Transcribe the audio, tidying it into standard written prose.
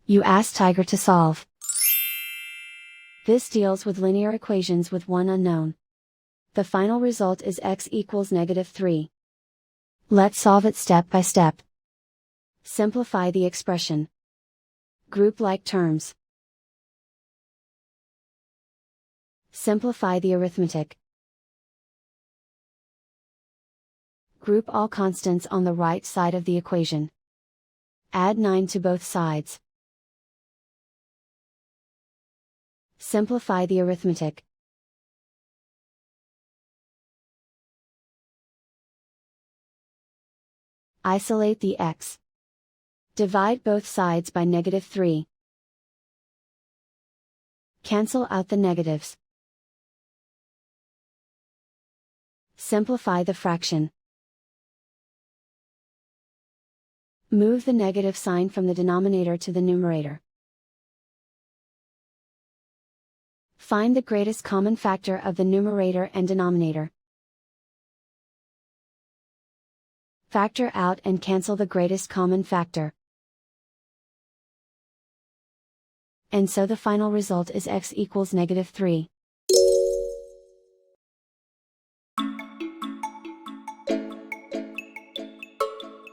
You ask Tiger to solve. This deals with linear equations with one unknown. The final result is x equals -3. Let's solve it step by step. Simplify the expression. Group like terms. Simplify the arithmetic. Group all constants on the right side of the equation. Add 9 to both sides. Simplify the arithmetic. Isolate the x. Divide both sides by -3. Cancel out the negatives. Simplify the fraction. Move the negative sign from the denominator to the numerator. Find the greatest common factor of the numerator and denominator. Factor out and cancel the greatest common factor. And so the final result is x equals -3.